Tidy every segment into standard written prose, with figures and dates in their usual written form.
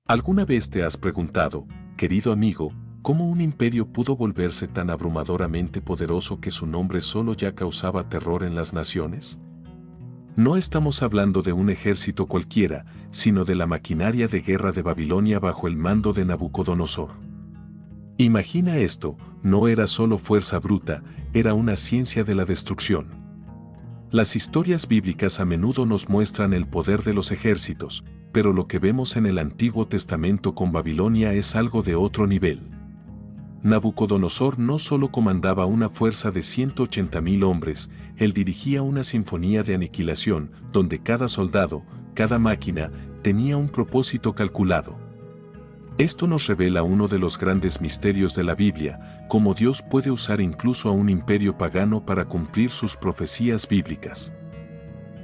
¿Alguna vez te has preguntado, querido amigo, cómo un imperio pudo volverse tan abrumadoramente poderoso que su nombre solo ya causaba terror en las naciones? No estamos hablando de un ejército cualquiera, sino de la maquinaria de guerra de Babilonia bajo el mando de Nabucodonosor. Imagina esto, no era solo fuerza bruta, era una ciencia de la destrucción. Las historias bíblicas a menudo nos muestran el poder de los ejércitos, pero lo que vemos en el Antiguo Testamento con Babilonia es algo de otro nivel. Nabucodonosor no solo comandaba una fuerza de 180.000 hombres, él dirigía una sinfonía de aniquilación, donde cada soldado, cada máquina, tenía un propósito calculado. Esto nos revela uno de los grandes misterios de la Biblia, cómo Dios puede usar incluso a un imperio pagano para cumplir sus profecías bíblicas.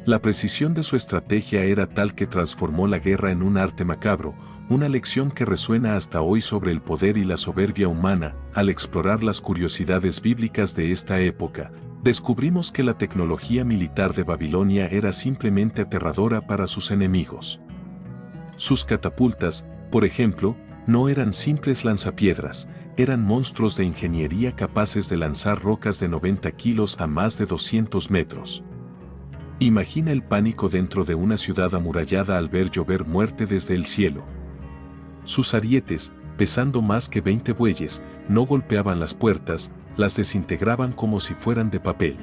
La precisión de su estrategia era tal que transformó la guerra en un arte macabro, una lección que resuena hasta hoy sobre el poder y la soberbia humana. Al explorar las curiosidades bíblicas de esta época, descubrimos que la tecnología militar de Babilonia era simplemente aterradora para sus enemigos. Sus catapultas, por ejemplo, no eran simples lanzapiedras, eran monstruos de ingeniería capaces de lanzar rocas de 90 kilos a más de 200 metros. Imagina el pánico dentro de una ciudad amurallada al ver llover muerte desde el cielo. Sus arietes, pesando más que 20 bueyes, no golpeaban las puertas, las desintegraban como si fueran de papel.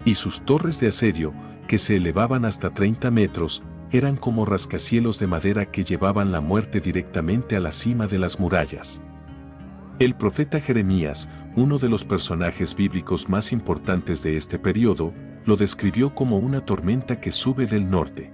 Y sus torres de asedio, que se elevaban hasta 30 metros, eran como rascacielos de madera que llevaban la muerte directamente a la cima de las murallas. El profeta Jeremías, uno de los personajes bíblicos más importantes de este periodo, lo describió como una tormenta que sube del norte.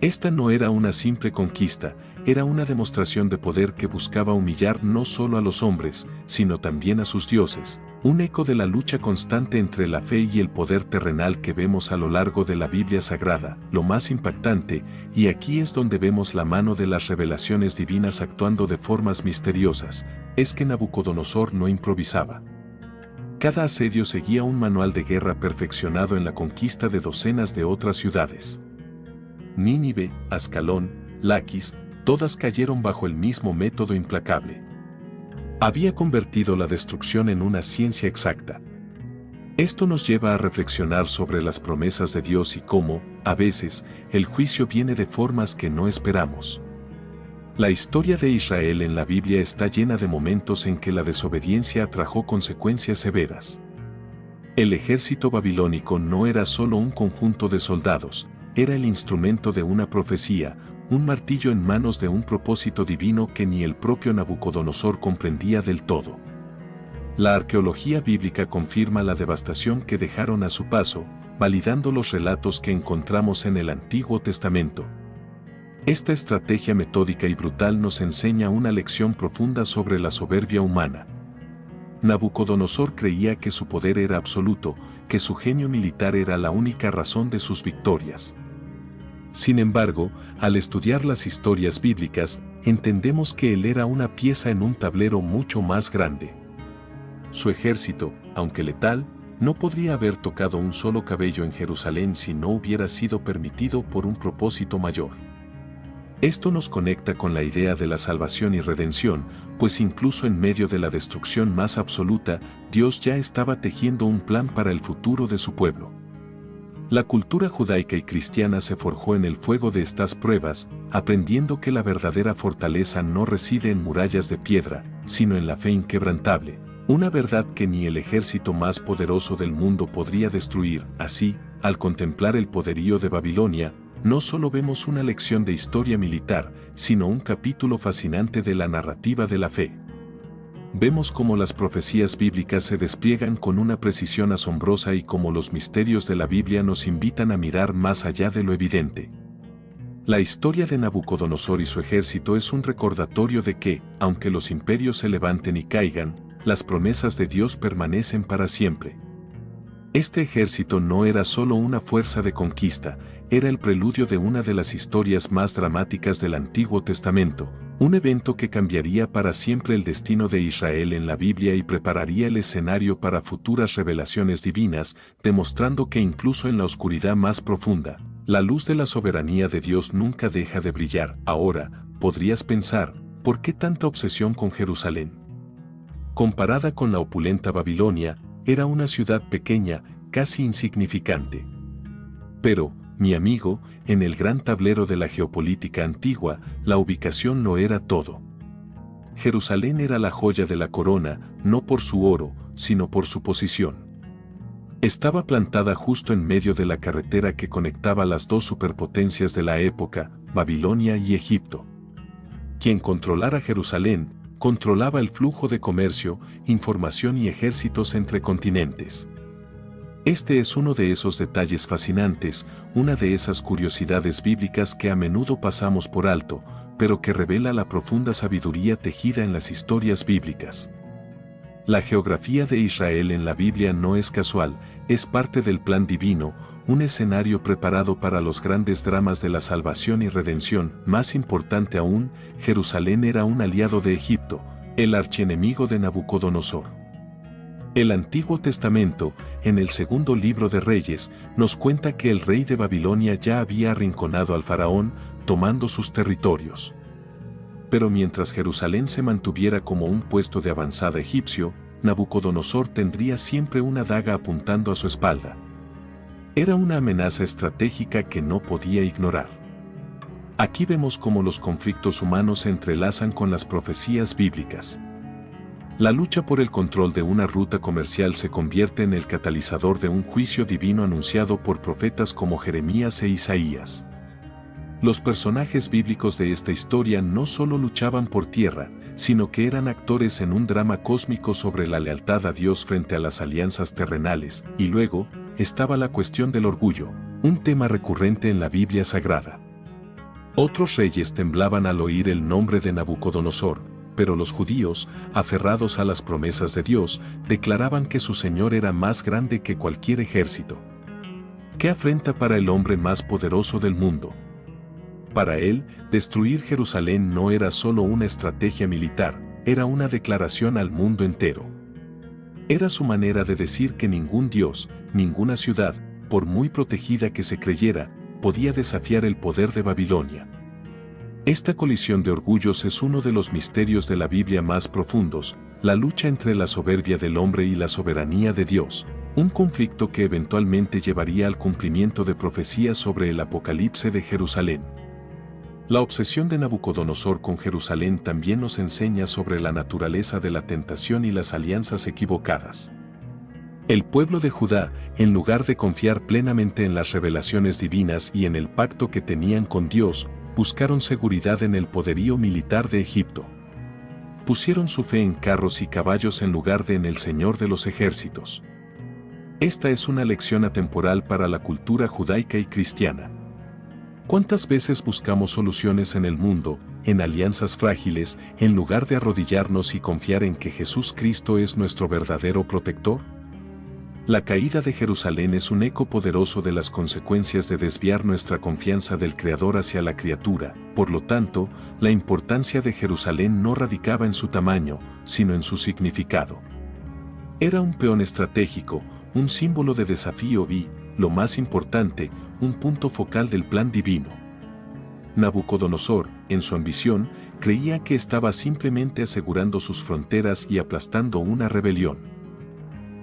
Esta no era una simple conquista, era una demostración de poder que buscaba humillar no solo a los hombres, sino también a sus dioses, un eco de la lucha constante entre la fe y el poder terrenal que vemos a lo largo de la Biblia Sagrada. Lo más impactante, y aquí es donde vemos la mano de las revelaciones divinas actuando de formas misteriosas, es que Nabucodonosor no improvisaba. Cada asedio seguía un manual de guerra perfeccionado en la conquista de docenas de otras ciudades. Nínive, Ascalón, Laquis, todas cayeron bajo el mismo método implacable. Había convertido la destrucción en una ciencia exacta. Esto nos lleva a reflexionar sobre las promesas de Dios y cómo, a veces, el juicio viene de formas que no esperamos. La historia de Israel en la Biblia está llena de momentos en que la desobediencia atrajo consecuencias severas. El ejército babilónico no era solo un conjunto de soldados, era el instrumento de una profecía, un martillo en manos de un propósito divino que ni el propio Nabucodonosor comprendía del todo. La arqueología bíblica confirma la devastación que dejaron a su paso, validando los relatos que encontramos en el Antiguo Testamento. Esta estrategia metódica y brutal nos enseña una lección profunda sobre la soberbia humana. Nabucodonosor creía que su poder era absoluto, que su genio militar era la única razón de sus victorias. Sin embargo, al estudiar las historias bíblicas, entendemos que él era una pieza en un tablero mucho más grande. Su ejército, aunque letal, no podría haber tocado un solo cabello en Jerusalén si no hubiera sido permitido por un propósito mayor. Esto nos conecta con la idea de la salvación y redención, pues incluso en medio de la destrucción más absoluta, Dios ya estaba tejiendo un plan para el futuro de su pueblo. La cultura judaica y cristiana se forjó en el fuego de estas pruebas, aprendiendo que la verdadera fortaleza no reside en murallas de piedra, sino en la fe inquebrantable, una verdad que ni el ejército más poderoso del mundo podría destruir. Así, al contemplar el poderío de Babilonia, no solo vemos una lección de historia militar, sino un capítulo fascinante de la narrativa de la fe. Vemos cómo las profecías bíblicas se despliegan con una precisión asombrosa y cómo los misterios de la Biblia nos invitan a mirar más allá de lo evidente. La historia de Nabucodonosor y su ejército es un recordatorio de que, aunque los imperios se levanten y caigan, las promesas de Dios permanecen para siempre. Este ejército no era solo una fuerza de conquista, era el preludio de una de las historias más dramáticas del Antiguo Testamento, un evento que cambiaría para siempre el destino de Israel en la Biblia y prepararía el escenario para futuras revelaciones divinas, demostrando que incluso en la oscuridad más profunda, la luz de la soberanía de Dios nunca deja de brillar. Ahora, podrías pensar, ¿por qué tanta obsesión con Jerusalén? Comparada con la opulenta Babilonia, era una ciudad pequeña, casi insignificante. Pero, mi amigo, en el gran tablero de la geopolítica antigua, la ubicación lo era todo. Jerusalén era la joya de la corona, no por su oro, sino por su posición. Estaba plantada justo en medio de la carretera que conectaba las dos superpotencias de la época, Babilonia y Egipto. Quien controlara Jerusalén, controlaba el flujo de comercio, información y ejércitos entre continentes. Este es uno de esos detalles fascinantes, una de esas curiosidades bíblicas que a menudo pasamos por alto, pero que revela la profunda sabiduría tejida en las historias bíblicas. La geografía de Israel en la Biblia no es casual, es parte del plan divino, un escenario preparado para los grandes dramas de la salvación y redención. Más importante aún, Jerusalén era un aliado de Egipto, el archienemigo de Nabucodonosor. El Antiguo Testamento, en el segundo libro de Reyes, nos cuenta que el rey de Babilonia ya había arrinconado al faraón, tomando sus territorios. Pero mientras Jerusalén se mantuviera como un puesto de avanzada egipcio, Nabucodonosor tendría siempre una daga apuntando a su espalda. Era una amenaza estratégica que no podía ignorar. Aquí vemos cómo los conflictos humanos se entrelazan con las profecías bíblicas. La lucha por el control de una ruta comercial se convierte en el catalizador de un juicio divino anunciado por profetas como Jeremías e Isaías. Los personajes bíblicos de esta historia no solo luchaban por tierra, sino que eran actores en un drama cósmico sobre la lealtad a Dios frente a las alianzas terrenales, y luego, estaba la cuestión del orgullo, un tema recurrente en la Biblia Sagrada. Otros reyes temblaban al oír el nombre de Nabucodonosor, pero los judíos, aferrados a las promesas de Dios, declaraban que su Señor era más grande que cualquier ejército. ¡Qué afrenta para el hombre más poderoso del mundo! Para él, destruir Jerusalén no era solo una estrategia militar, era una declaración al mundo entero. Era su manera de decir que ningún dios, ninguna ciudad, por muy protegida que se creyera, podía desafiar el poder de Babilonia. Esta colisión de orgullos es uno de los misterios de la Biblia más profundos, la lucha entre la soberbia del hombre y la soberanía de Dios, un conflicto que eventualmente llevaría al cumplimiento de profecías sobre el apocalipsis de Jerusalén. La obsesión de Nabucodonosor con Jerusalén también nos enseña sobre la naturaleza de la tentación y las alianzas equivocadas. El pueblo de Judá, en lugar de confiar plenamente en las revelaciones divinas y en el pacto que tenían con Dios, buscaron seguridad en el poderío militar de Egipto. Pusieron su fe en carros y caballos en lugar de en el Señor de los ejércitos. Esta es una lección atemporal para la cultura judaica y cristiana. ¿Cuántas veces buscamos soluciones en el mundo, en alianzas frágiles, en lugar de arrodillarnos y confiar en que Jesús Cristo es nuestro verdadero protector? La caída de Jerusalén es un eco poderoso de las consecuencias de desviar nuestra confianza del Creador hacia la criatura. Por lo tanto, la importancia de Jerusalén no radicaba en su tamaño, sino en su significado. Era un peón estratégico, un símbolo de desafío y, lo más importante, un punto focal del plan divino. Nabucodonosor, en su ambición, creía que estaba simplemente asegurando sus fronteras y aplastando una rebelión.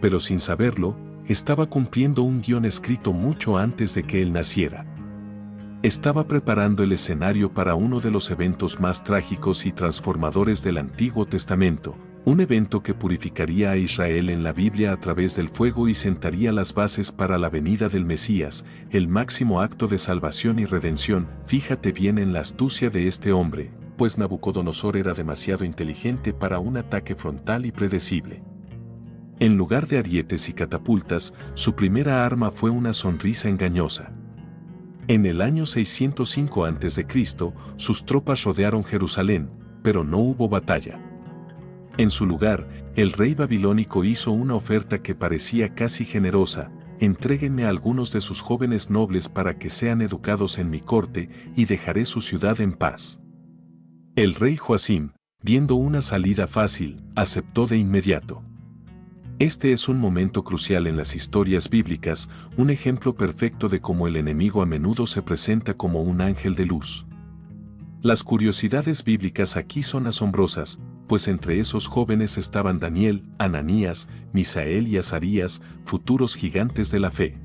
Pero sin saberlo, estaba cumpliendo un guión escrito mucho antes de que él naciera. Estaba preparando el escenario para uno de los eventos más trágicos y transformadores del Antiguo Testamento, un evento que purificaría a Israel en la Biblia a través del fuego y sentaría las bases para la venida del Mesías, el máximo acto de salvación y redención. Fíjate bien en la astucia de este hombre, pues Nabucodonosor era demasiado inteligente para un ataque frontal y predecible. En lugar de arietes y catapultas, su primera arma fue una sonrisa engañosa. En el año 605 a.C., sus tropas rodearon Jerusalén, pero no hubo batalla. En su lugar, el rey babilónico hizo una oferta que parecía casi generosa: entréguenme a algunos de sus jóvenes nobles para que sean educados en mi corte, y dejaré su ciudad en paz. El rey Joacim, viendo una salida fácil, aceptó de inmediato. Este es un momento crucial en las historias bíblicas, un ejemplo perfecto de cómo el enemigo a menudo se presenta como un ángel de luz. Las curiosidades bíblicas aquí son asombrosas, pues entre esos jóvenes estaban Daniel, Ananías, Misael y Azarías, futuros gigantes de la fe.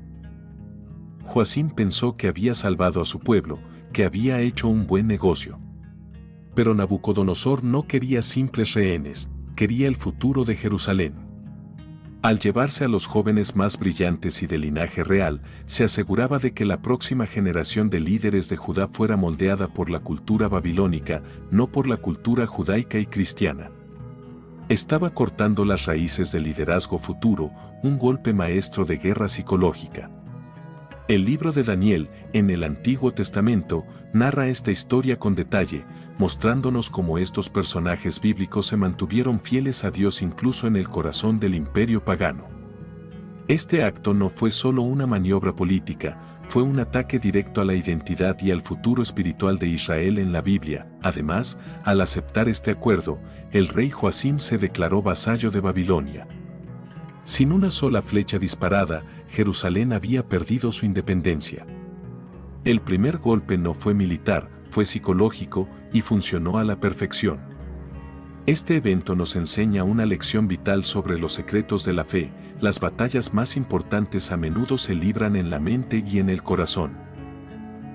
Joacim pensó que había salvado a su pueblo, que había hecho un buen negocio. Pero Nabucodonosor no quería simples rehenes, quería el futuro de Jerusalén. Al llevarse a los jóvenes más brillantes y de linaje real, se aseguraba de que la próxima generación de líderes de Judá fuera moldeada por la cultura babilónica, no por la cultura judaica y cristiana. Estaba cortando las raíces del liderazgo futuro, un golpe maestro de guerra psicológica. El libro de Daniel, en el Antiguo Testamento, narra esta historia con detalle, mostrándonos cómo estos personajes bíblicos se mantuvieron fieles a Dios incluso en el corazón del imperio pagano. Este acto no fue solo una maniobra política, fue un ataque directo a la identidad y al futuro espiritual de Israel en la Biblia. Además, al aceptar este acuerdo, el rey Joacim se declaró vasallo de Babilonia. Sin una sola flecha disparada, Jerusalén había perdido su independencia. El primer golpe no fue militar, fue psicológico y funcionó a la perfección. Este evento nos enseña una lección vital sobre los secretos de la fe. Las batallas más importantes a menudo se libran en la mente y en el corazón.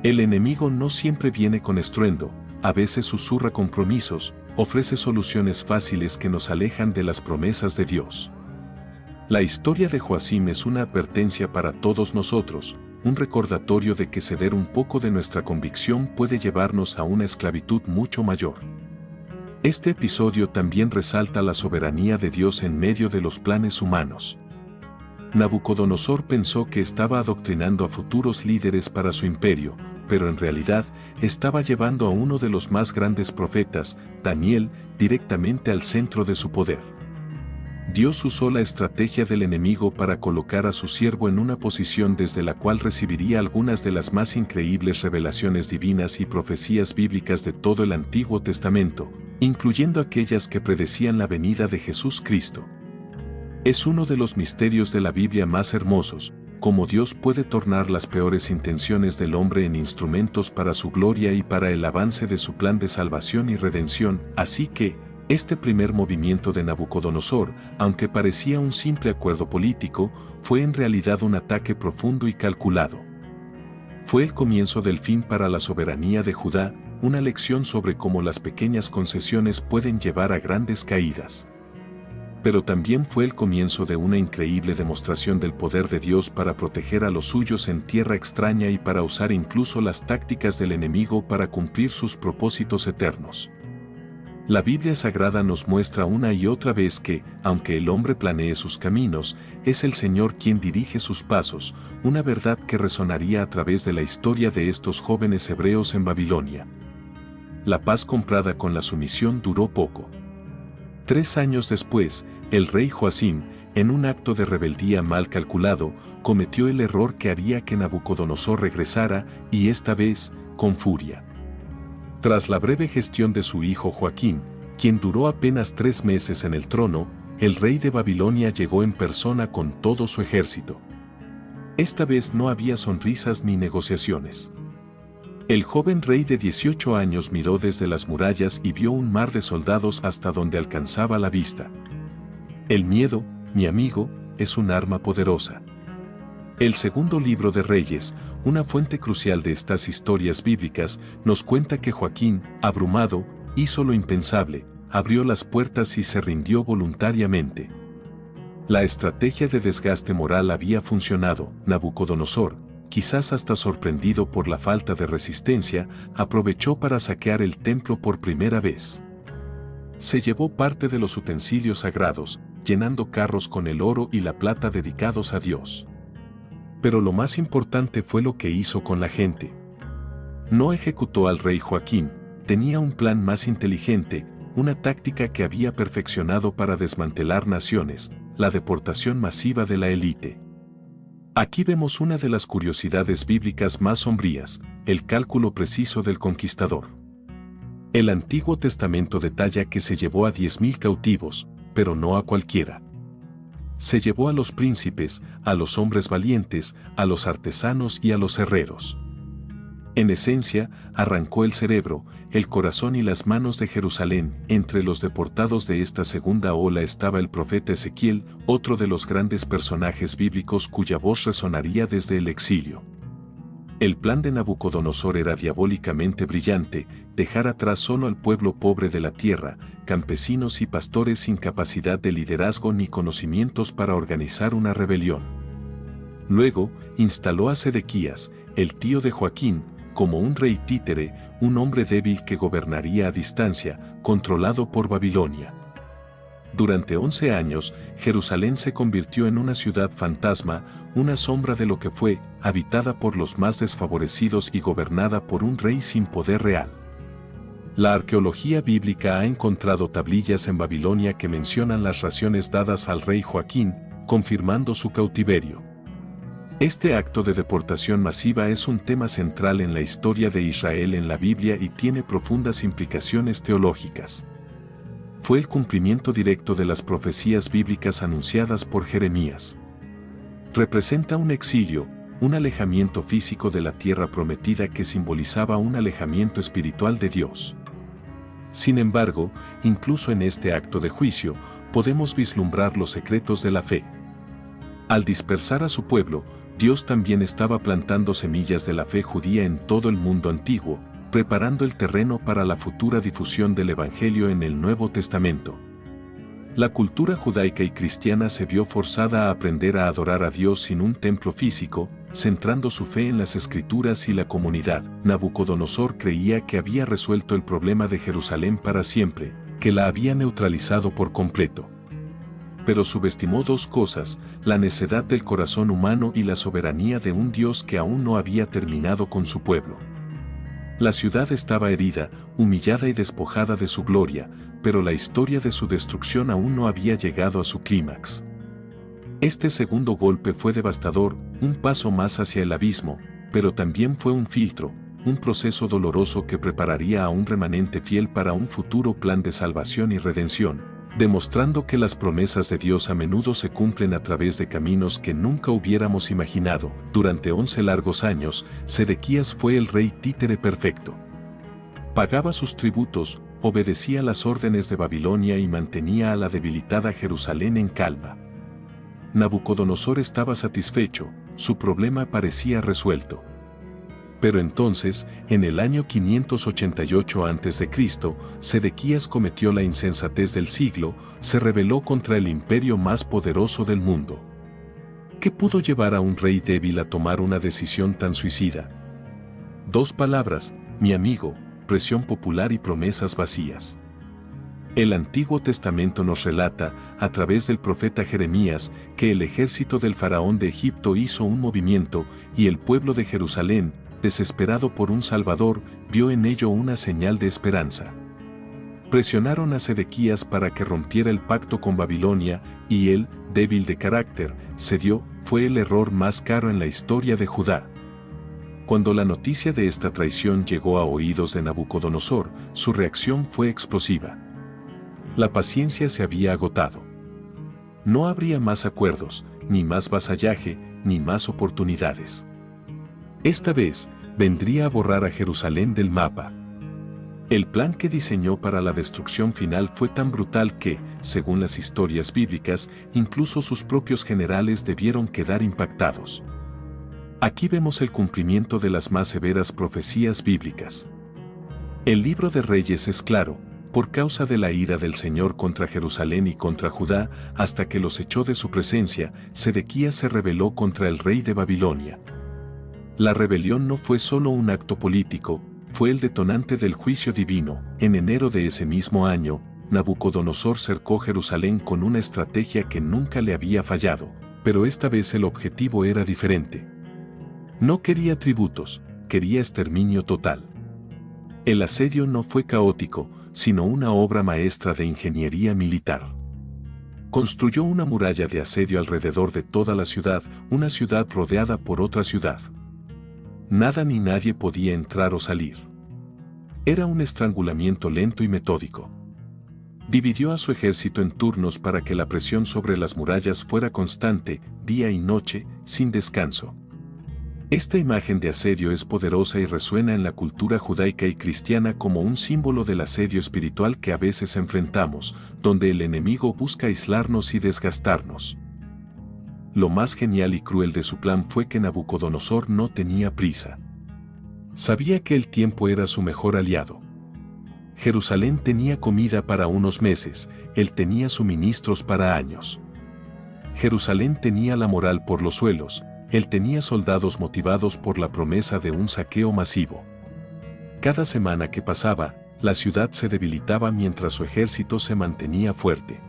El enemigo no siempre viene con estruendo, a veces susurra compromisos, ofrece soluciones fáciles que nos alejan de las promesas de Dios. La historia de Joacim es una advertencia para todos nosotros, un recordatorio de que ceder un poco de nuestra convicción puede llevarnos a una esclavitud mucho mayor. Este episodio también resalta la soberanía de Dios en medio de los planes humanos. Nabucodonosor pensó que estaba adoctrinando a futuros líderes para su imperio, pero en realidad estaba llevando a uno de los más grandes profetas, Daniel, directamente al centro de su poder. Dios usó la estrategia del enemigo para colocar a su siervo en una posición desde la cual recibiría algunas de las más increíbles revelaciones divinas y profecías bíblicas de todo el Antiguo Testamento, incluyendo aquellas que predecían la venida de Jesús Cristo. Es uno de los misterios de la Biblia más hermosos, cómo Dios puede tornar las peores intenciones del hombre en instrumentos para su gloria y para el avance de su plan de salvación y redención, así que, este primer movimiento de Nabucodonosor, aunque parecía un simple acuerdo político, fue en realidad un ataque profundo y calculado. Fue el comienzo del fin para la soberanía de Judá, una lección sobre cómo las pequeñas concesiones pueden llevar a grandes caídas. Pero también fue el comienzo de una increíble demostración del poder de Dios para proteger a los suyos en tierra extraña y para usar incluso las tácticas del enemigo para cumplir sus propósitos eternos. La Biblia Sagrada nos muestra una y otra vez que, aunque el hombre planee sus caminos, es el Señor quien dirige sus pasos, una verdad que resonaría a través de la historia de estos jóvenes hebreos en Babilonia. La paz comprada con la sumisión duró poco. 3 años después, el rey Joacim, en un acto de rebeldía mal calculado, cometió el error que haría que Nabucodonosor regresara, y esta vez, con furia. Tras la breve gestión de su hijo Joaquín, quien duró apenas 3 meses en el trono, el rey de Babilonia llegó en persona con todo su ejército. Esta vez no había sonrisas ni negociaciones. El joven rey de 18 años miró desde las murallas y vio un mar de soldados hasta donde alcanzaba la vista. El miedo, mi amigo, es un arma poderosa. El segundo libro de Reyes, una fuente crucial de estas historias bíblicas, nos cuenta que Joaquín, abrumado, hizo lo impensable, abrió las puertas y se rindió voluntariamente. La estrategia de desgaste moral había funcionado. Nabucodonosor, quizás hasta sorprendido por la falta de resistencia, aprovechó para saquear el templo por primera vez. Se llevó parte de los utensilios sagrados, llenando carros con el oro y la plata dedicados a Dios. Pero lo más importante fue lo que hizo con la gente. No ejecutó al rey Joaquín, tenía un plan más inteligente, una táctica que había perfeccionado para desmantelar naciones, la deportación masiva de la élite. Aquí vemos una de las curiosidades bíblicas más sombrías, el cálculo preciso del conquistador. El Antiguo Testamento detalla que se llevó a 10.000 cautivos, pero no a cualquiera. Se llevó a los príncipes, a los hombres valientes, a los artesanos y a los herreros. En esencia, arrancó el cerebro, el corazón y las manos de Jerusalén. Entre los deportados de esta segunda ola estaba el profeta Ezequiel, otro de los grandes personajes bíblicos cuya voz resonaría desde el exilio. El plan de Nabucodonosor era diabólicamente brillante: dejar atrás solo al pueblo pobre de la tierra, campesinos y pastores sin capacidad de liderazgo ni conocimientos para organizar una rebelión. Luego, instaló a Sedequías, el tío de Joaquín, como un rey títere, un hombre débil que gobernaría a distancia, controlado por Babilonia. Durante 11 años, Jerusalén se convirtió en una ciudad fantasma, una sombra de lo que fue, habitada por los más desfavorecidos y gobernada por un rey sin poder real. La arqueología bíblica ha encontrado tablillas en Babilonia que mencionan las raciones dadas al rey Joaquín, confirmando su cautiverio. Este acto de deportación masiva es un tema central en la historia de Israel en la Biblia y tiene profundas implicaciones teológicas. Fue el cumplimiento directo de las profecías bíblicas anunciadas por Jeremías. Representa un exilio, un alejamiento físico de la tierra prometida que simbolizaba un alejamiento espiritual de Dios. Sin embargo, incluso en este acto de juicio, podemos vislumbrar los secretos de la fe. Al dispersar a su pueblo, Dios también estaba plantando semillas de la fe judía en todo el mundo antiguo, preparando el terreno para la futura difusión del Evangelio en el Nuevo Testamento. La cultura judaica y cristiana se vio forzada a aprender a adorar a Dios sin un templo físico, centrando su fe en las Escrituras y la comunidad. Nabucodonosor creía que había resuelto el problema de Jerusalén para siempre, que la había neutralizado por completo. Pero subestimó dos cosas: la necedad del corazón humano y la soberanía de un Dios que aún no había terminado con su pueblo. La ciudad estaba herida, humillada y despojada de su gloria, pero la historia de su destrucción aún no había llegado a su clímax. Este segundo golpe fue devastador, un paso más hacia el abismo, pero también fue un filtro, un proceso doloroso que prepararía a un remanente fiel para un futuro plan de salvación y redención, demostrando que las promesas de Dios a menudo se cumplen a través de caminos que nunca hubiéramos imaginado. Durante 11 largos años, Sedequías fue el rey títere perfecto. Pagaba sus tributos, obedecía las órdenes de Babilonia y mantenía a la debilitada Jerusalén en calma. Nabucodonosor estaba satisfecho, su problema parecía resuelto. Pero entonces, en el año 588 a.C., Sedequías cometió la insensatez del siglo, se rebeló contra el imperio más poderoso del mundo. ¿Qué pudo llevar a un rey débil a tomar una decisión tan suicida? Dos palabras, mi amigo: presión popular y promesas vacías. El Antiguo Testamento nos relata, a través del profeta Jeremías, que el ejército del faraón de Egipto hizo un movimiento, y el pueblo de Jerusalén, desesperado por un Salvador, vio en ello una señal de esperanza. Presionaron a Sedequías para que rompiera el pacto con Babilonia, y él, débil de carácter, cedió. Fue el error más caro en la historia de Judá. Cuando la noticia de esta traición llegó a oídos de Nabucodonosor, su reacción fue explosiva. La paciencia se había agotado. No habría más acuerdos, ni más vasallaje, ni más oportunidades. Esta vez, vendría a borrar a Jerusalén del mapa. El plan que diseñó para la destrucción final fue tan brutal que, según las historias bíblicas, incluso sus propios generales debieron quedar impactados. Aquí vemos el cumplimiento de las más severas profecías bíblicas. El libro de Reyes es claro: por causa de la ira del Señor contra Jerusalén y contra Judá, hasta que los echó de su presencia, Sedequías se rebeló contra el rey de Babilonia. La rebelión no fue solo un acto político, fue el detonante del juicio divino. En enero de ese mismo año, Nabucodonosor cercó Jerusalén con una estrategia que nunca le había fallado, pero esta vez el objetivo era diferente. No quería tributos, quería exterminio total. El asedio no fue caótico, sino una obra maestra de ingeniería militar. Construyó una muralla de asedio alrededor de toda la ciudad, una ciudad rodeada por otra ciudad. Nada ni nadie podía entrar o salir. Era un estrangulamiento lento y metódico. Dividió a su ejército en turnos para que la presión sobre las murallas fuera constante, día y noche, sin descanso. Esta imagen de asedio es poderosa y resuena en la cultura judaica y cristiana como un símbolo del asedio espiritual que a veces enfrentamos, donde el enemigo busca aislarnos y desgastarnos. Lo más genial y cruel de su plan fue que Nabucodonosor no tenía prisa. Sabía que el tiempo era su mejor aliado. Jerusalén tenía comida para unos meses, él tenía suministros para años. Jerusalén tenía la moral por los suelos, él tenía soldados motivados por la promesa de un saqueo masivo. Cada semana que pasaba, la ciudad se debilitaba mientras su ejército se mantenía fuerte.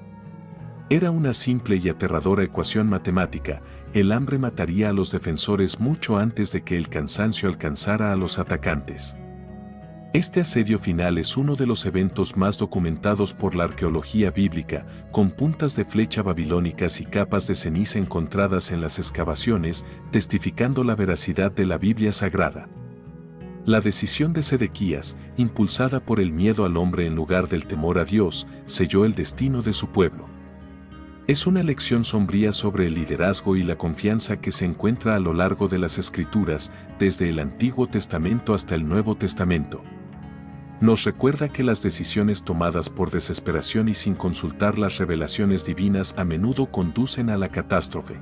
Era una simple y aterradora ecuación matemática: el hambre mataría a los defensores mucho antes de que el cansancio alcanzara a los atacantes. Este asedio final es uno de los eventos más documentados por la arqueología bíblica, con puntas de flecha babilónicas y capas de ceniza encontradas en las excavaciones, testificando la veracidad de la Biblia Sagrada. La decisión de Sedequías, impulsada por el miedo al hombre en lugar del temor a Dios, selló el destino de su pueblo. Es una lección sombría sobre el liderazgo y la confianza que se encuentra a lo largo de las Escrituras, desde el Antiguo Testamento hasta el Nuevo Testamento. Nos recuerda que las decisiones tomadas por desesperación y sin consultar las revelaciones divinas a menudo conducen a la catástrofe.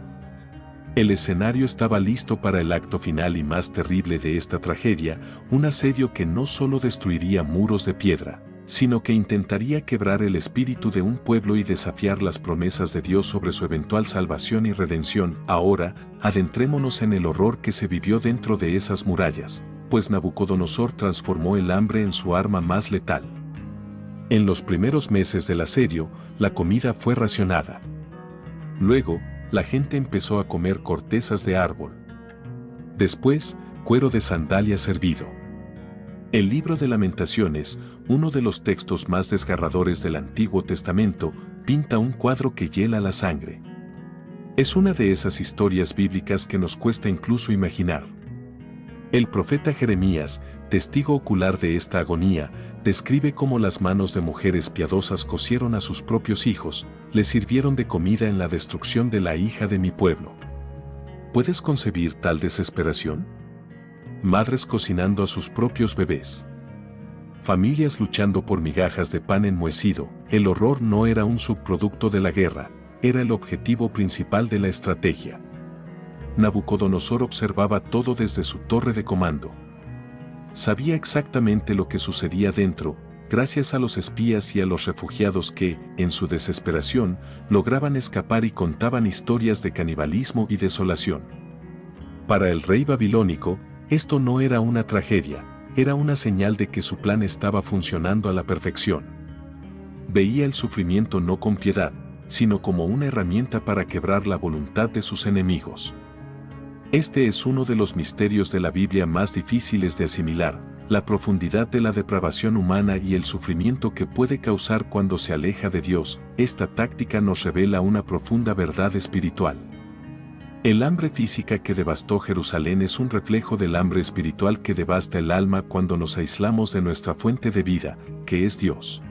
El escenario estaba listo para el acto final y más terrible de esta tragedia, un asedio que no solo destruiría muros de piedra, sino que intentaría quebrar el espíritu de un pueblo y desafiar las promesas de Dios sobre su eventual salvación y redención. Ahora, adentrémonos en el horror que se vivió dentro de esas murallas, pues Nabucodonosor transformó el hambre en su arma más letal. En los primeros meses del asedio, la comida fue racionada. Luego, la gente empezó a comer cortezas de árbol. Después, cuero de sandalia servido. El libro de Lamentaciones, uno de los textos más desgarradores del Antiguo Testamento, pinta un cuadro que hiela la sangre. Es una de esas historias bíblicas que nos cuesta incluso imaginar. El profeta Jeremías, testigo ocular de esta agonía, describe cómo las manos de mujeres piadosas cosieron a sus propios hijos, les sirvieron de comida en la destrucción de la hija de mi pueblo. ¿Puedes concebir tal desesperación? Madres cocinando a sus propios bebés. Familias luchando por migajas de pan enmohecido. El horror no era un subproducto de la guerra, era el objetivo principal de la estrategia. Nabucodonosor observaba todo desde su torre de comando. Sabía exactamente lo que sucedía dentro, gracias a los espías y a los refugiados que, en su desesperación, lograban escapar y contaban historias de canibalismo y desolación. Para el rey babilónico, esto no era una tragedia, era una señal de que su plan estaba funcionando a la perfección. Veía el sufrimiento no con piedad, sino como una herramienta para quebrar la voluntad de sus enemigos. Este es uno de los misterios de la Biblia más difíciles de asimilar, la profundidad de la depravación humana y el sufrimiento que puede causar cuando se aleja de Dios. Esta táctica nos revela una profunda verdad espiritual. El hambre física que devastó Jerusalén es un reflejo del hambre espiritual que devasta el alma cuando nos aislamos de nuestra fuente de vida, que es Dios.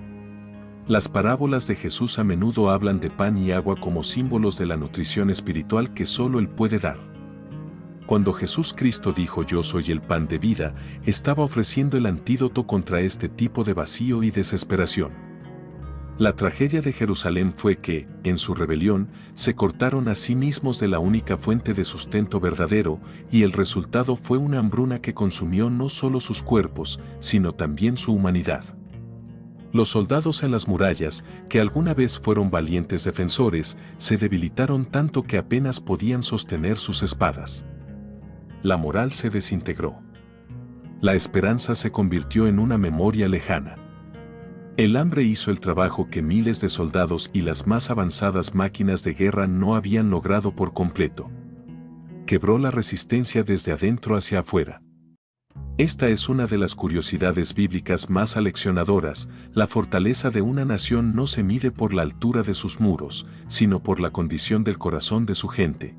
Las parábolas de Jesús a menudo hablan de pan y agua como símbolos de la nutrición espiritual que solo Él puede dar. Cuando Jesús Cristo dijo "Yo soy el pan de vida", estaba ofreciendo el antídoto contra este tipo de vacío y desesperación. La tragedia de Jerusalén fue que, en su rebelión, se cortaron a sí mismos de la única fuente de sustento verdadero, y el resultado fue una hambruna que consumió no solo sus cuerpos, sino también su humanidad. Los soldados en las murallas, que alguna vez fueron valientes defensores, se debilitaron tanto que apenas podían sostener sus espadas. La moral se desintegró. La esperanza se convirtió en una memoria lejana. El hambre hizo el trabajo que miles de soldados y las más avanzadas máquinas de guerra no habían logrado por completo. Quebró la resistencia desde adentro hacia afuera. Esta es una de las curiosidades bíblicas más aleccionadoras: la fortaleza de una nación no se mide por la altura de sus muros, sino por la condición del corazón de su gente.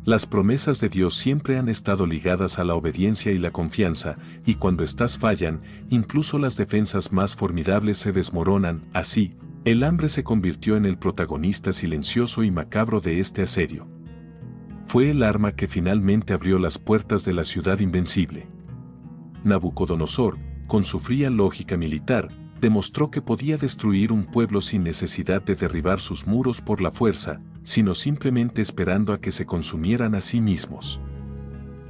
Las promesas de Dios siempre han estado ligadas a la obediencia y la confianza, y cuando éstas fallan, incluso las defensas más formidables se desmoronan. Así, el hambre se convirtió en el protagonista silencioso y macabro de este asedio. fue el arma que finalmente abrió las puertas de la ciudad invencible. Nabucodonosor, con su fría lógica militar, demostró que podía destruir un pueblo sin necesidad de derribar sus muros por la fuerza, sino simplemente esperando a que se consumieran a sí mismos.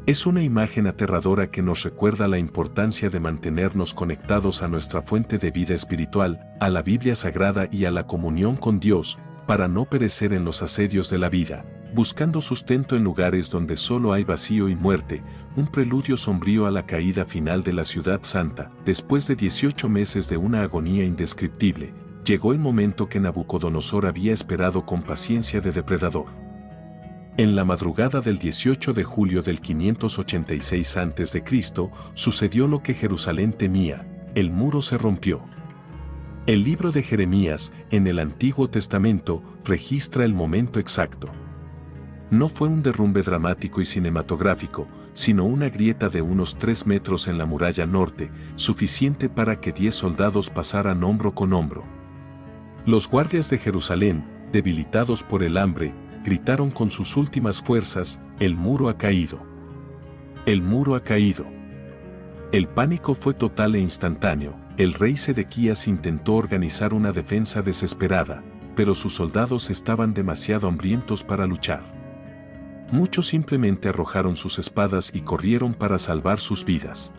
Es una imagen aterradora que nos recuerda la importancia de mantenernos conectados a nuestra fuente de vida espiritual, a la Biblia Sagrada y a la comunión con Dios, para no perecer en los asedios de la vida, buscando sustento en lugares donde solo hay vacío y muerte, un preludio sombrío a la caída final de la ciudad santa. Después de 18 meses de una agonía indescriptible, llegó el momento que Nabucodonosor había esperado con paciencia de depredador. En la madrugada del 18 de julio del 586 a.C., sucedió lo que Jerusalén temía: el muro se rompió. El libro de Jeremías, en el Antiguo Testamento, registra el momento exacto. No fue un derrumbe dramático y cinematográfico, sino una grieta de unos 3 metros en la muralla norte, suficiente para que 10 soldados pasaran hombro con hombro. Los guardias de Jerusalén, debilitados por el hambre, gritaron con sus últimas fuerzas: «El muro ha caído. El muro ha caído». El pánico fue total e instantáneo. El rey Sedequías intentó organizar una defensa desesperada, pero sus soldados estaban demasiado hambrientos para luchar. Muchos simplemente arrojaron sus espadas y corrieron para salvar sus vidas.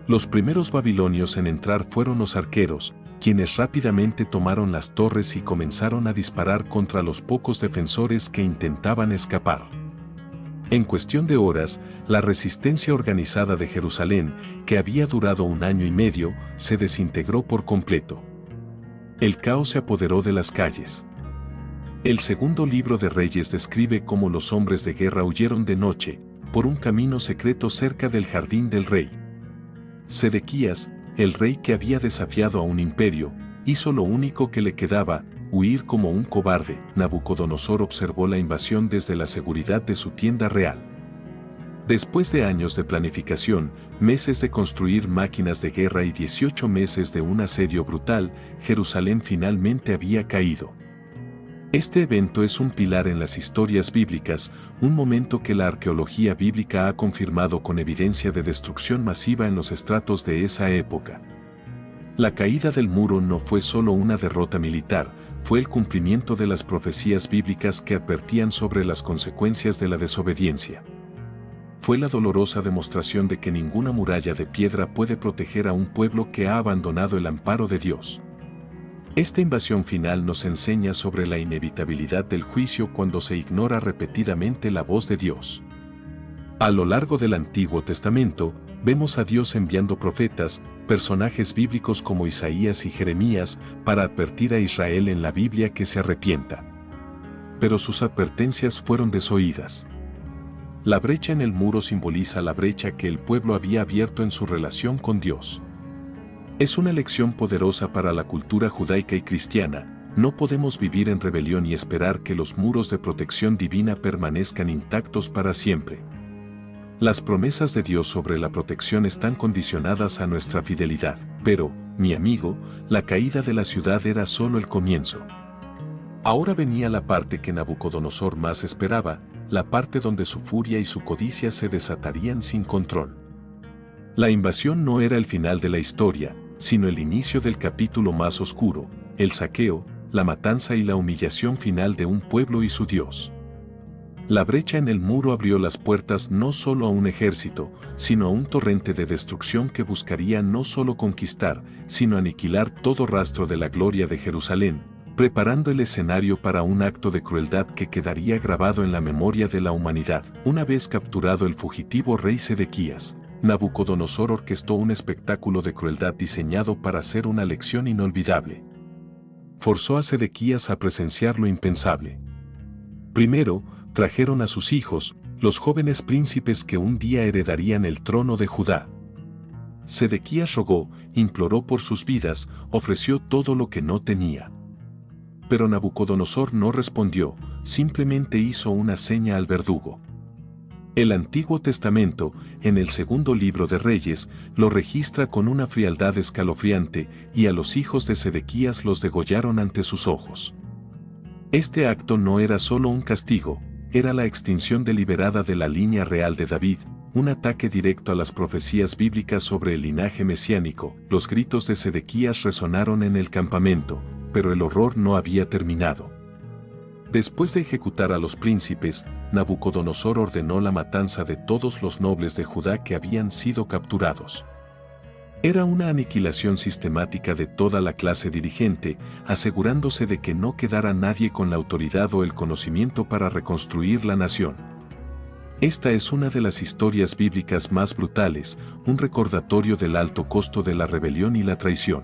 Los primeros babilonios en entrar fueron los arqueros, quienes rápidamente tomaron las torres y comenzaron a disparar contra los pocos defensores que intentaban escapar. En cuestión de horas, la resistencia organizada de Jerusalén, que había durado 1 año y medio, se desintegró por completo. El caos se apoderó de las calles. El segundo libro de Reyes describe cómo los hombres de guerra huyeron de noche, por un camino secreto cerca del jardín del rey. Sedequías, el rey que había desafiado a un imperio, hizo lo único que le quedaba: huir como un cobarde. Nabucodonosor observó la invasión desde la seguridad de su tienda real. Después de años de planificación, meses de construir máquinas de guerra y 18 meses de un asedio brutal, Jerusalén finalmente había caído. Este evento es un pilar en las historias bíblicas, un momento que la arqueología bíblica ha confirmado con evidencia de destrucción masiva en los estratos de esa época. La caída del muro no fue solo una derrota militar, fue el cumplimiento de las profecías bíblicas que advertían sobre las consecuencias de la desobediencia. Fue la dolorosa demostración de que ninguna muralla de piedra puede proteger a un pueblo que ha abandonado el amparo de Dios. Esta invasión final nos enseña sobre la inevitabilidad del juicio cuando se ignora repetidamente la voz de Dios. A lo largo del Antiguo Testamento, vemos a Dios enviando profetas, personajes bíblicos como Isaías y Jeremías, para advertir a Israel en la Biblia que se arrepienta. Pero sus advertencias fueron desoídas. La brecha en el muro simboliza la brecha que el pueblo había abierto en su relación con Dios. Es una lección poderosa para la cultura judaica y cristiana. No podemos vivir en rebelión y esperar que los muros de protección divina permanezcan intactos para siempre. Las promesas de Dios sobre la protección están condicionadas a nuestra fidelidad. Pero, mi amigo, la caída de la ciudad era solo el comienzo. Ahora venía la parte que Nabucodonosor más esperaba, la parte donde su furia y su codicia se desatarían sin control. La invasión no era el final de la historia, sino el inicio del capítulo más oscuro: el saqueo, la matanza y la humillación final de un pueblo y su Dios. La brecha en el muro abrió las puertas no solo a un ejército, sino a un torrente de destrucción que buscaría no solo conquistar, sino aniquilar todo rastro de la gloria de Jerusalén, preparando el escenario para un acto de crueldad que quedaría grabado en la memoria de la humanidad. Una vez capturado el fugitivo rey Sedequías, Nabucodonosor orquestó un espectáculo de crueldad diseñado para ser una lección inolvidable. Forzó a Sedequías a presenciar lo impensable. Primero, trajeron a sus hijos, los jóvenes príncipes que un día heredarían el trono de Judá. Sedequías rogó, imploró por sus vidas, ofreció todo lo que no tenía. Pero Nabucodonosor no respondió, simplemente hizo una seña al verdugo. El Antiguo Testamento, en el segundo libro de Reyes, lo registra con una frialdad escalofriante, y a los hijos de Sedequías los degollaron ante sus ojos. Este acto no era solo un castigo, era la extinción deliberada de la línea real de David, un ataque directo a las profecías bíblicas sobre el linaje mesiánico. Los gritos de Sedequías resonaron en el campamento, pero el horror no había terminado. Después de ejecutar a los príncipes, Nabucodonosor ordenó la matanza de todos los nobles de Judá que habían sido capturados. Era una aniquilación sistemática de toda la clase dirigente, asegurándose de que no quedara nadie con la autoridad o el conocimiento para reconstruir la nación. Esta es una de las historias bíblicas más brutales, un recordatorio del alto costo de la rebelión y la traición.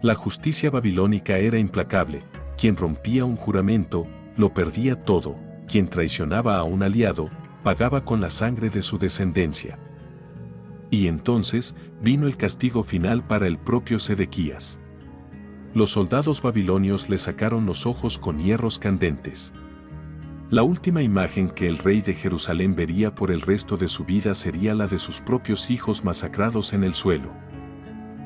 La justicia babilónica era implacable. Quien rompía un juramento, lo perdía todo. Quien traicionaba a un aliado, pagaba con la sangre de su descendencia. Y entonces vino el castigo final para el propio Sedequías. Los soldados babilonios le sacaron los ojos con hierros candentes. La última imagen que el rey de Jerusalén vería por el resto de su vida sería la de sus propios hijos masacrados en el suelo.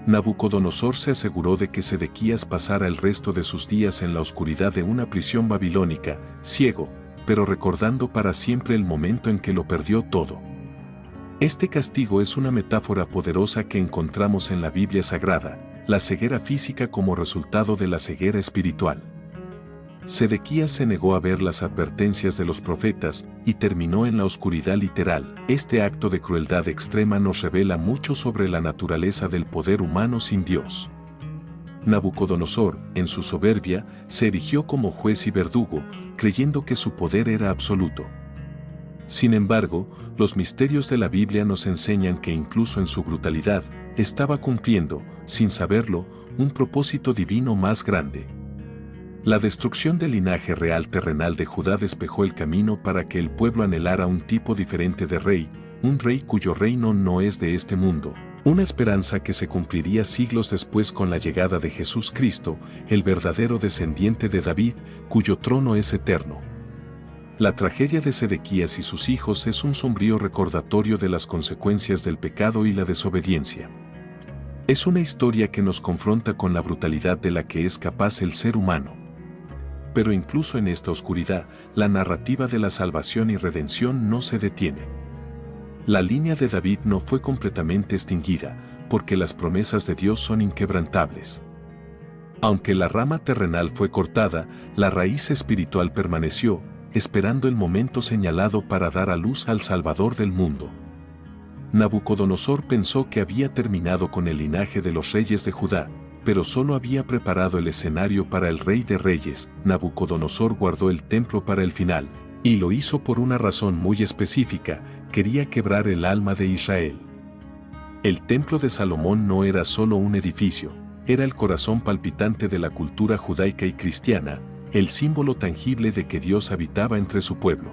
Nabucodonosor se aseguró de que Sedequías pasara el resto de sus días en la oscuridad de una prisión babilónica, ciego, pero recordando para siempre el momento en que lo perdió todo. Este castigo es una metáfora poderosa que encontramos en la Biblia Sagrada, la ceguera física como resultado de la ceguera espiritual. Sedequías se negó a ver las advertencias de los profetas y terminó en la oscuridad literal. Este acto de crueldad extrema nos revela mucho sobre la naturaleza del poder humano sin Dios. Nabucodonosor, en su soberbia, se erigió como juez y verdugo, creyendo que su poder era absoluto. Sin embargo, los misterios de la Biblia nos enseñan que incluso en su brutalidad, estaba cumpliendo, sin saberlo, un propósito divino más grande. La destrucción del linaje real terrenal de Judá despejó el camino para que el pueblo anhelara un tipo diferente de rey, un rey cuyo reino no es de este mundo, una esperanza que se cumpliría siglos después con la llegada de Jesús Cristo, el verdadero descendiente de David, cuyo trono es eterno. La tragedia de Sedequías y sus hijos es un sombrío recordatorio de las consecuencias del pecado y la desobediencia. Es una historia que nos confronta con la brutalidad de la que es capaz el ser humano. Pero incluso en esta oscuridad, la narrativa de la salvación y redención no se detiene. La línea de David no fue completamente extinguida, porque las promesas de Dios son inquebrantables. Aunque la rama terrenal fue cortada, la raíz espiritual permaneció, esperando el momento señalado para dar a luz al Salvador del mundo. Nabucodonosor pensó que había terminado con el linaje de los reyes de Judá, pero solo había preparado el escenario para el Rey de Reyes. Nabucodonosor guardó el templo para el final, y lo hizo por una razón muy específica: quería quebrar el alma de Israel. El templo de Salomón no era solo un edificio, era el corazón palpitante de la cultura judaica y cristiana, el símbolo tangible de que Dios habitaba entre su pueblo.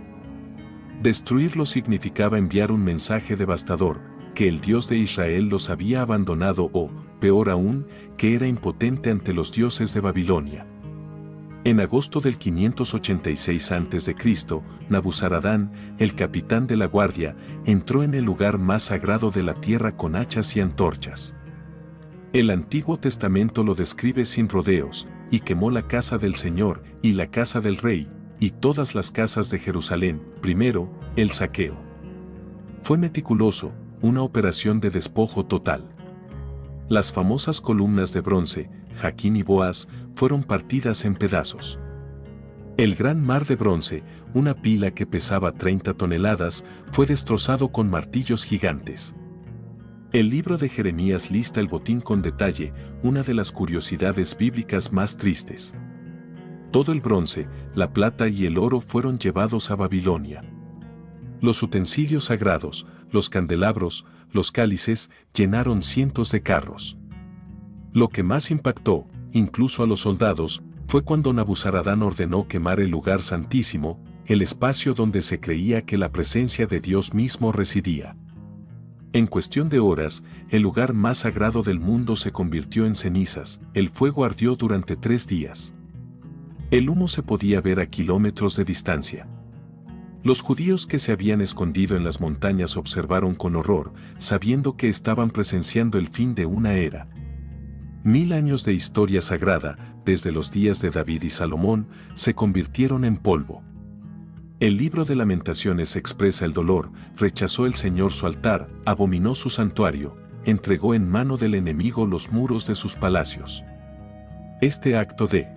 Destruirlo significaba enviar un mensaje devastador, que el Dios de Israel los había abandonado o, peor aún, que era impotente ante los dioses de Babilonia. En agosto del 586 a.C., Nabuzaradán, el capitán de la guardia, entró en el lugar más sagrado de la tierra con hachas y antorchas. El Antiguo Testamento lo describe sin rodeos, y quemó la casa del Señor, y la casa del rey, y todas las casas de Jerusalén. Primero, el saqueo. Fue meticuloso, una operación de despojo total. Las famosas columnas de bronce, Jaquín y Boaz, fueron partidas en pedazos. El gran mar de bronce, una pila que pesaba 30 toneladas, fue destrozado con martillos gigantes. El libro de Jeremías lista el botín con detalle, una de las curiosidades bíblicas más tristes. Todo el bronce, la plata y el oro fueron llevados a Babilonia. Los utensilios sagrados, los candelabros, los cálices, llenaron cientos de carros. Lo que más impactó, incluso a los soldados, fue cuando Nabuzaradán ordenó quemar el lugar santísimo, el espacio donde se creía que la presencia de Dios mismo residía. En cuestión de horas, el lugar más sagrado del mundo se convirtió en cenizas. El fuego ardió durante 3 días. El humo se podía ver a kilómetros de distancia. Los judíos que se habían escondido en las montañas observaron con horror, sabiendo que estaban presenciando el fin de una era. 1000 años de historia sagrada, desde los días de David y Salomón, se convirtieron en polvo. El libro de Lamentaciones expresa el dolor, rechazó el Señor su altar, abominó su santuario, entregó en mano del enemigo los muros de sus palacios. Este acto de